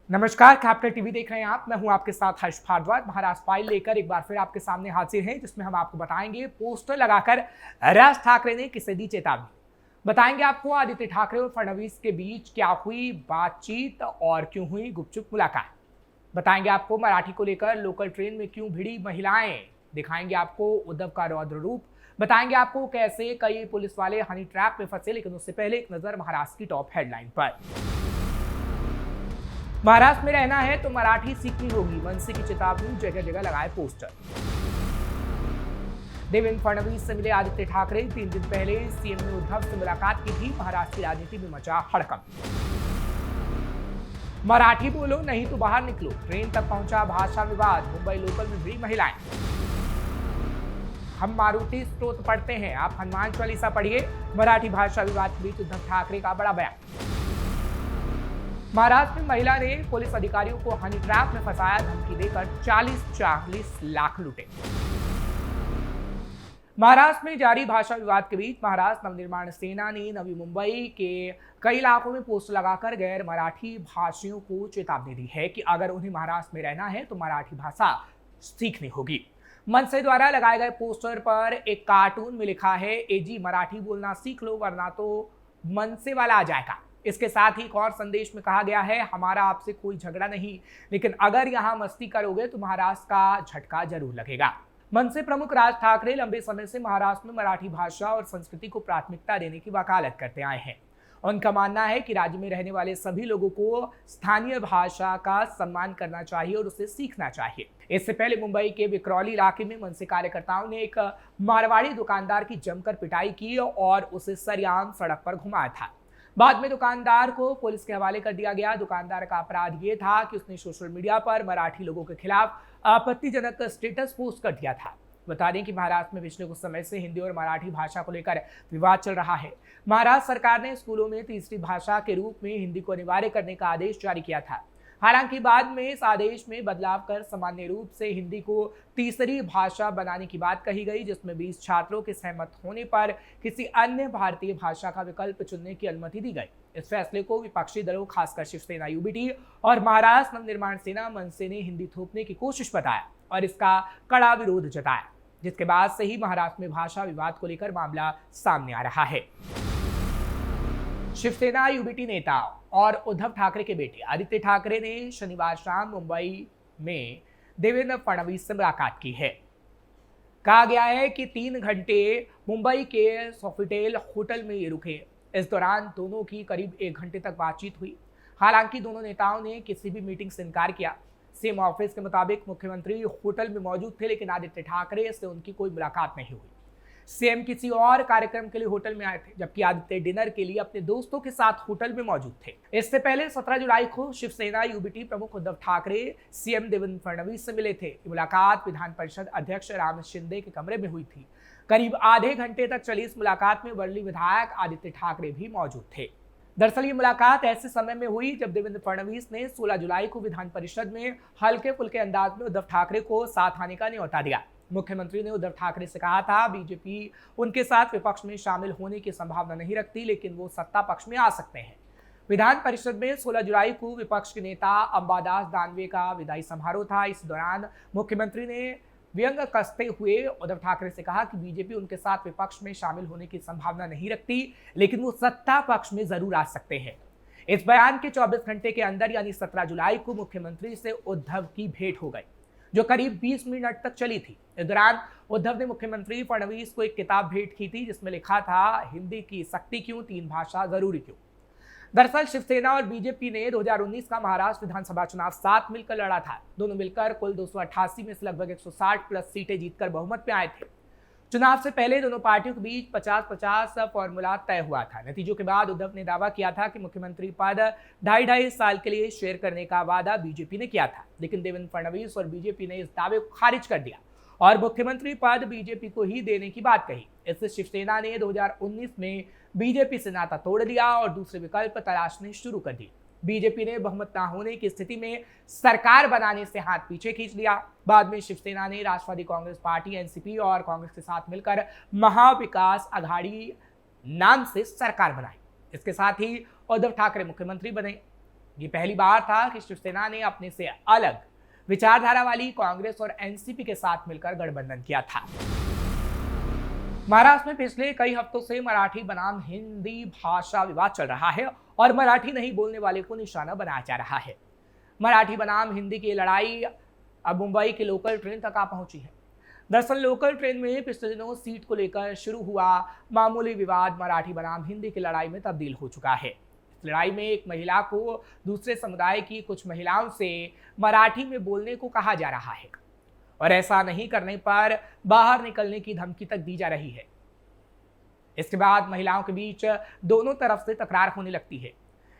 नमस्कार, capital TV देख रहे हैं आप। मैं हूं आपके साथ हर्ष भारद्वाज। महाराष्ट्र फाइल लेकर एक बार फिर आपके सामने हाजिर हैं, जिसमें हम आपको बताएंगे पोस्टर लगाकर राज ठाकरे ने किसे दी चेतावनी। बताएंगे आपको आदित्य ठाकरे और फडणवीस के बीच क्या हुई बातचीत और क्यों हुई गुपचुप मुलाकात। बताएंगे आपको मराठी को लेकर लोकल ट्रेन में क्यों भिड़ी महिलाएं। दिखाएंगे आपको उद्धव का रौद्र रूप। बताएंगे आपको कैसे कई पुलिस वाले हनी ट्रैप में फंसे। लेकिन उससे पहले एक नजर महाराष्ट्र की टॉप हेडलाइन पर। महाराष्ट्र में रहना है तो मराठी सीखनी होगी, मनसे की चेतावनी, जगह जगह लगाए पोस्टर। देवेंद्र फडणवीस से मिले आदित्य ठाकरे। 3 दिन पहले सीएम ने उद्धव से मुलाकात की थी। महाराष्ट्र की राजनीति में मचा हड़कंप। मराठी बोलो नहीं तो बाहर निकलो, ट्रेन तक पहुंचा भाषा विवाद। मुंबई लोकल में भिड़ी महिलाएं। हम मारुति स्तोत्र पढ़ते हैं, आप हनुमान चालीसा पढ़िए। मराठी भाषा विवाद के बीच उद्धव ठाकरे का बड़ा बयान। महाराष्ट्र में महिला ने पुलिस अधिकारियों को हनी ट्रैप में फंसाया, धमकी देकर 40 लाख लूटे। महाराष्ट्र में जारी भाषा विवाद के बीच महाराष्ट्र नवनिर्माण सेना ने नवी मुंबई के कई इलाकों में पोस्टर लगाकर गैर मराठी भाषियों को चेतावनी दी है कि अगर उन्हें महाराष्ट्र में रहना है तो मराठी भाषा सीखनी होगी। मनसे द्वारा लगाए गए पोस्टर पर एक कार्टून में लिखा है, एजी मराठी बोलना सीख लो वरना तो मनसे वाला आ जाएगा। इसके साथ ही एक और संदेश में कहा गया है, हमारा आपसे कोई झगड़ा नहीं, लेकिन अगर यहां मस्ती करोगे तो महाराष्ट्र का झटका जरूर लगेगा। मनसे प्रमुख राज ठाकरे लंबे समय से महाराष्ट्र में मराठी भाषा और संस्कृति को प्राथमिकता देने की वकालत करते आए हैं। उनका मानना है कि राज्य में रहने वाले सभी लोगों को स्थानीय भाषा का सम्मान करना चाहिए और उसे सीखना चाहिए। इससे पहले मुंबई के विक्रोली इलाके में मनसे कार्यकर्ताओं ने एक मारवाड़ी दुकानदार की जमकर पिटाई की और उसे सरेआम सड़क पर घुमाया था। बाद में दुकानदार को पुलिस के हवाले कर दिया गया। दुकानदार का अपराध ये था कि उसने सोशल मीडिया पर मराठी लोगों के खिलाफ आपत्तिजनक स्टेटस पोस्ट कर दिया था। बता दें कि महाराष्ट्र में पिछले कुछ समय से हिंदी और मराठी भाषा को लेकर विवाद चल रहा है। महाराष्ट्र सरकार ने स्कूलों में तीसरी भाषा के रूप में हिंदी को अनिवार्य करने का आदेश जारी किया था। हालांकि बाद में इस आदेश में बदलाव कर सामान्य रूप से हिंदी को तीसरी भाषा बनाने की बात कही गई, जिसमें 20 छात्रों के सहमत होने पर किसी अन्य भारतीय भाषा का विकल्प चुनने की अनुमति दी गई। इस फैसले को विपक्षी दलों खासकर शिवसेना यूबीटी और महाराष्ट्र नवनिर्माण सेना मनसे ने हिंदी थोपने की कोशिश बताया और इसका कड़ा विरोध जताया, जिसके बाद से ही महाराष्ट्र में भाषा विवाद को लेकर मामला सामने आ रहा है। शिवसेना यूबीटी नेता और उद्धव ठाकरे के बेटे आदित्य ठाकरे ने शनिवार शाम मुंबई में देवेंद्र फडणवीस से मुलाकात की है। कहा गया है कि 3 घंटे मुंबई के सोफिटेल होटल में ये रुके। इस दौरान दोनों की करीब 1 घंटे तक बातचीत हुई। हालांकि दोनों नेताओं ने किसी भी मीटिंग से इनकार किया। सीएम ऑफिस के मुताबिक मुख्यमंत्री होटल में मौजूद थे, लेकिन आदित्य ठाकरे से उनकी कोई मुलाकात नहीं हुई। सीएम किसी और कार्यक्रम के लिए होटल में आए थे, जबकि आदित्य डिनर के लिए अपने दोस्तों के साथ होटल में मौजूद थे। इससे पहले 17 जुलाई को शिवसेना यूबीटी प्रमुख उद्धव ठाकरे सीएम देवेंद्र फडणवीस से मिले थे। मुलाकात विधान परिषद अध्यक्ष राम शिंदे के कमरे में हुई थी। करीब आधे घंटे तक चली इस मुलाकात में वर्ली विधायक आदित्य ठाकरे भी मौजूद थे। दरअसल ये मुलाकात ऐसे समय में हुई जब देवेंद्र फडणवीस ने 16 जुलाई को विधान परिषद में हल्के फुल्के अंदाज में उद्धव ठाकरे को साथ आने का न्योता दिया। मुख्यमंत्री ने उद्धव ठाकरे से कहा था, बीजेपी उनके साथ विपक्ष में शामिल होने की संभावना नहीं रखती, लेकिन वो सत्ता पक्ष में आ सकते हैं। विधान परिषद में 16 जुलाई को विपक्ष के नेता अंबादास दानवे का विदाई समारोह था। इस दौरान मुख्यमंत्री ने व्यंग कसते हुए उद्धव ठाकरे से कहा कि बीजेपी उनके साथ विपक्ष में शामिल होने की संभावना नहीं रखती, लेकिन वो सत्ता पक्ष में जरूर आ सकते हैं। इस बयान के 24 घंटे के अंदर यानी 17 जुलाई को मुख्यमंत्री से उद्धव की भेंट हो गई, जो करीब 20 मिनट तक चली थी। इस दौरान उद्धव ने मुख्यमंत्री फडणवीस को एक किताब भेंट की थी, जिसमें लिखा था, हिंदी की सख्ती क्यों, 3 भाषा जरूरी क्यों। दरअसल शिवसेना और बीजेपी ने 2019 का महाराष्ट्र विधानसभा चुनाव साथ मिलकर लड़ा था। दोनों मिलकर कुल 288 में से लगभग 160 प्लस सीटें जीतकर बहुमत में आए थे। चुनाव से पहले दोनों पार्टियों के बीच 50-50 फॉर्मूला तय हुआ था। नतीजों के बाद उद्धव ने दावा किया था कि मुख्यमंत्री पद 2.5 साल के लिए शेयर करने का वादा बीजेपी ने किया था, लेकिन देवेंद्र फडणवीस और बीजेपी ने इस दावे को खारिज कर दिया और मुख्यमंत्री पद बीजेपी को ही देने की बात कही। इससे शिवसेना ने 2019 में बीजेपी से नाता तोड़ दिया और दूसरे विकल्प तलाशने शुरू कर दिए। बीजेपी ने बहुमत न होने की स्थिति में सरकार बनाने से हाथ पीछे खींच लिया। बाद में शिवसेना ने राष्ट्रवादी कांग्रेस पार्टी एनसीपी और कांग्रेस के साथ मिलकर महाविकास आघाड़ी नाम से सरकार बनाई। इसके साथ ही उद्धव ठाकरे मुख्यमंत्री बने। ये पहली बार था कि शिवसेना ने अपने से अलग विचारधारा वाली कांग्रेस और एनसीपी के साथ मिलकर गठबंधन किया था। महाराष्ट्र में पिछले कई हफ्तों से मराठी बनाम हिंदी भाषा विवाद चल रहा है और मराठी नहीं बोलने वाले को निशाना बनाया जा रहा है। मराठी बनाम हिंदी की लड़ाई अब मुंबई के लोकल ट्रेन तक आ पहुंची है। दरअसल लोकल ट्रेन में पिछले दिनों सीट को लेकर शुरू हुआ मामूली विवाद मराठी बनाम हिंदी की लड़ाई में तब्दील हो चुका है। इस लड़ाई में एक महिला को दूसरे समुदाय की कुछ महिलाओं से मराठी में बोलने को कहा जा रहा है और ऐसा नहीं करने पर बाहर निकलने की धमकी तक दी जा रही है। इसके बाद महिलाओं के बीच दोनों तरफ से तकरार होने लगती है।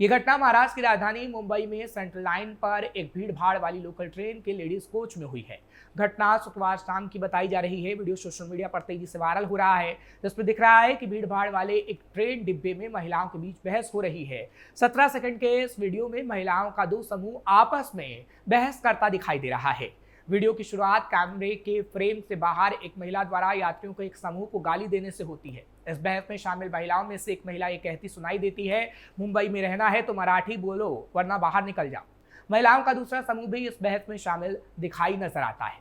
ये घटना महाराष्ट्र की राजधानी मुंबई में सेंट्रल लाइन पर एक भीड़ भाड़ वाली लोकल ट्रेन के लेडीज कोच में हुई है। घटना शुक्रवार शाम की बताई जा रही है। वीडियो सोशल मीडिया पर तेजी से वायरल हो रहा है, जिसमें दिख रहा है कि भीड़ भाड़ वाले एक ट्रेन डिब्बे में महिलाओं के बीच बहस हो रही है। 17 सेकंड के इस वीडियो में महिलाओं का दो समूह आपस में बहस करता दिखाई दे रहा है। वीडियो की शुरुआत कैमरे के फ्रेम से बाहर एक महिला द्वारा यात्रियों को एक समूह को गाली देने से होती है। इस बहस में शामिल महिलाओं में से एक महिला ये कहती सुनाई देती है, मुंबई में रहना है तो मराठी बोलो वरना बाहर निकल जाओ। महिलाओं का दूसरा समूह भी इस बहस में शामिल दिखाई नजर आता है।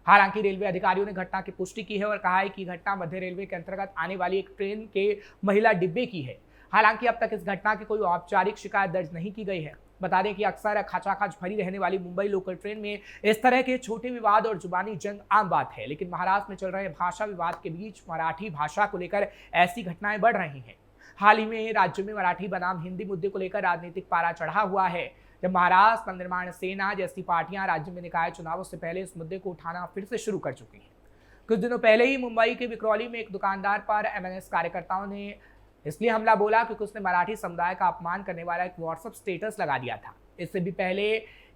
हालांकि रेलवे अधिकारियों ने घटना की पुष्टि की है और कहा है कि घटना मध्य रेलवे के अंतर्गत आने वाली एक ट्रेन के महिला डिब्बे की है। हालांकि अब तक इस घटना की कोई औपचारिक शिकायत दर्ज नहीं की गई है। बता दें कि अक्सर खचाखच भरी रहने वाली मुंबई लोकल ट्रेन में इस तरह के छोटे विवाद और जुबानी जंग आम बात है, लेकिन महाराष्ट्र में चल रहे भाषा विवाद के बीच मराठी भाषा को लेकर ऐसी घटनाएं बढ़ रही हैं। हाल ही में राज्य में मराठी बनाम हिंदी मुद्दे को लेकर राजनीतिक पारा चढ़ा हुआ है, जब महाराष्ट्र नवनिर्माण सेना जैसी पार्टियां राज्य में निकाय चुनावों से पहले इस मुद्दे को उठाना फिर से शुरू कर चुकी हैं। कुछ दिनों पहले ही मुंबई के विक्रोली में एक दुकानदार पर एमएनएस कार्यकर्ताओं ने इसलिए हमला बोला क्योंकि उसने मराठी समुदाय का अपमान करने वाला एक व्हाट्सएप स्टेटस लगा दिया था। इससे भी पहले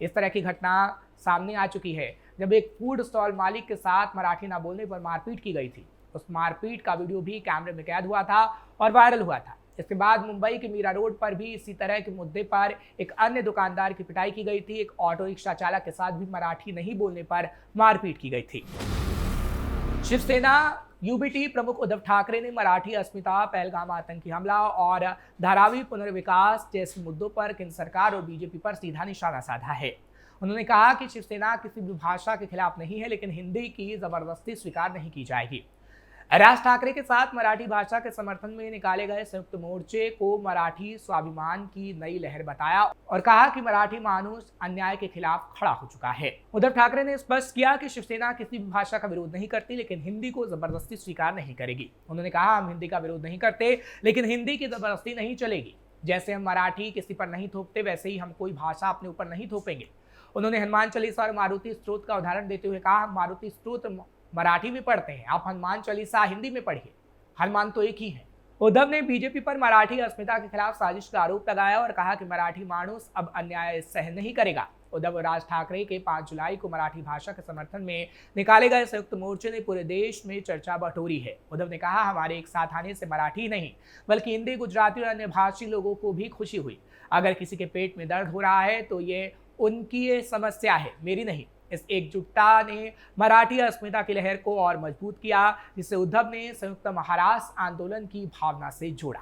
इस तरह की घटना सामने आ चुकी है, जब एक फूड स्टॉल मालिक के साथ मराठी ना बोलने पर मारपीट की गई थी। उस मारपीट का वीडियो भी कैमरे में कैद हुआ था और वायरल हुआ था। इसके बाद मुंबई के मीरा रोड पर भी इसी तरह के मुद्दे पर एक अन्य दुकानदार की पिटाई की गई थी। एक ऑटो रिक्शा चालक के साथ भी मराठी नहीं बोलने पर मारपीट की गई थी। शिवसेना यूबीटी प्रमुख उद्धव ठाकरे ने मराठी अस्मिता, पहलगाम आतंकी हमला और धारावी पुनर्विकास जैसे मुद्दों पर केंद्र सरकार और बीजेपी पर सीधा निशाना साधा है। उन्होंने कहा कि शिवसेना किसी भी भाषा के खिलाफ नहीं है, लेकिन हिंदी की जबरदस्ती स्वीकार नहीं की जाएगी। राज ठाकरे के साथ मराठी भाषा के समर्थन में निकाले गए संयुक्त मोर्चे को मराठी स्वाभिमान की नई लहर बताया और कहा कि मराठी मानुष अन्याय के खिलाफ खड़ा हो चुका है। उद्धव ठाकरे ने स्पष्ट किया कि शिवसेना किसी भी भाषा का विरोध नहीं करती, लेकिन हिंदी को जबरदस्ती स्वीकार नहीं करेगी। उन्होंने कहा, हम हिंदी का विरोध नहीं करते, लेकिन हिंदी की जबरदस्ती नहीं चलेगी। जैसे हम मराठी किसी पर नहीं थोपते, वैसे ही हम कोई भाषा अपने ऊपर नहीं थोपेंगे। उन्होंने हनुमान चालीसा और मारुति स्तोत्र का उदाहरण देते हुए कहा, हम मारुति स्तोत्र मराठी में पढ़ते हैं, आप हनुमान चालीसा हिंदी में पढ़िए, हनुमान तो एक ही है। उद्धव ने बीजेपी पर मराठी अस्मिता के खिलाफ साजिश का आरोप लगाया और कहा कि मराठी मानुस अब अन्याय सहन नहीं करेगा। उद्धव और राज ठाकरे के 5 जुलाई को मराठी भाषा के समर्थन में निकाले गए संयुक्त मोर्चे ने पूरे देश में चर्चा बटोरी है। उद्धव ने कहा, हमारे एक साथ आने से मराठी नहीं बल्कि हिंदी, गुजराती और अन्य भाषी लोगों को भी खुशी हुई। अगर किसी के पेट में दर्द हो रहा है तो ये उनकी समस्या है, मेरी नहीं। इस एकजुटता ने मराठी अस्मिता की लहर को और मजबूत किया, जिसे उद्धव ने संयुक्त महाराष्ट्र आंदोलन की भावना से जोड़ा।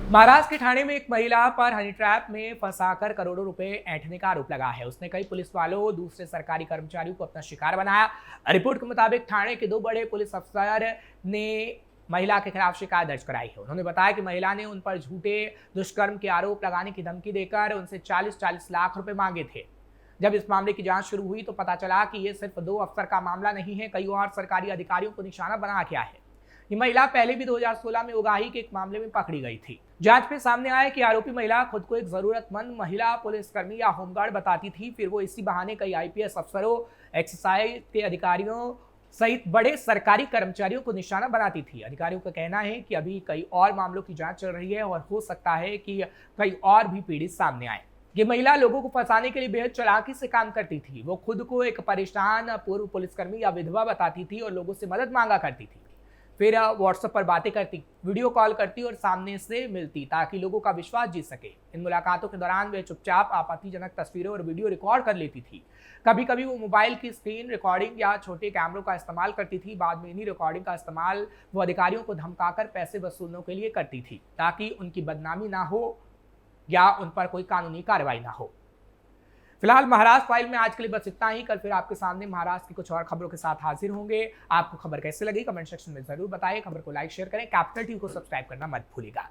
महाराष्ट्र के ठाणे में एक महिला पर हनी ट्रैप में फंसाकर करोड़ों रुपए ऐंठने का आरोप लगा है। उसने कई पुलिस वालों, दूसरे सरकारी कर्मचारियों को अपना शिकार बनाया। रिपोर्ट के मुताबिक ठाणे के 2 बड़े पुलिस अफसर ने महिला के खिलाफ शिकायत दर्ज कराई है। उन्होंने बताया कि महिला ने उन पर झूठे दुष्कर्म के आरोप लगाने की धमकी देकर उनसे 40-40 लाख रुपए मांगे थे। जब इस मामले की जांच शुरू हुई तो पता चला कि ये सिर्फ 2 अफसर का मामला नहीं है, कई और सरकारी अधिकारियों को निशाना बना गया है। ये महिला पहले भी 2016 में उगाही के एक मामले में पकड़ी गई थी। जांच में सामने आया कि आरोपी महिला खुद को एक जरूरतमंद महिला पुलिसकर्मी या होमगार्ड बताती थी। फिर वो इसी बहाने कई आईपीएस अफसरों, एक्साइज के अधिकारियों सहित बड़े सरकारी कर्मचारियों को निशाना बनाती थी। अधिकारियों का कहना है कि अभी कई और मामलों की जांच चल रही है और हो सकता है कि कई और भी पीड़ित सामने आए। ये महिला लोगों को फंसाने के लिए बेहद चालाकी से काम करती थी। वो खुद को एक परेशान पूर्व पुलिसकर्मी या विधवा बताती थी और लोगों से मदद मांगा करती थी। फिर व्हाट्सएप पर बातें करती, वीडियो कॉल करती और सामने से मिलती ताकि लोगों का विश्वास जीत सके। इन मुलाकातों के दौरान वे चुपचाप आपत्तिजनक तस्वीरें और वीडियो रिकॉर्ड कर लेती थी। कभी कभी वो मोबाइल की स्क्रीन रिकॉर्डिंग या छोटे कैमरों का इस्तेमाल करती थी। बाद में इन्हीं रिकॉर्डिंग का इस्तेमाल वो अधिकारियों को धमकाकर पैसे वसूलने के लिए करती थी ताकि उनकी बदनामी ना हो या उन पर कोई कानूनी कार्रवाई ना हो। फिलहाल महाराष्ट्र फाइल में आज के लिए बस इतना ही। कल फिर आपके सामने महाराष्ट्र की कुछ और खबरों के साथ हाजिर होंगे। आपको खबर कैसे लगी कमेंट सेक्शन में जरूर बताएं। खबर को लाइक शेयर करें। कैपिटल टीवी को सब्सक्राइब करना मत भूलिएगा।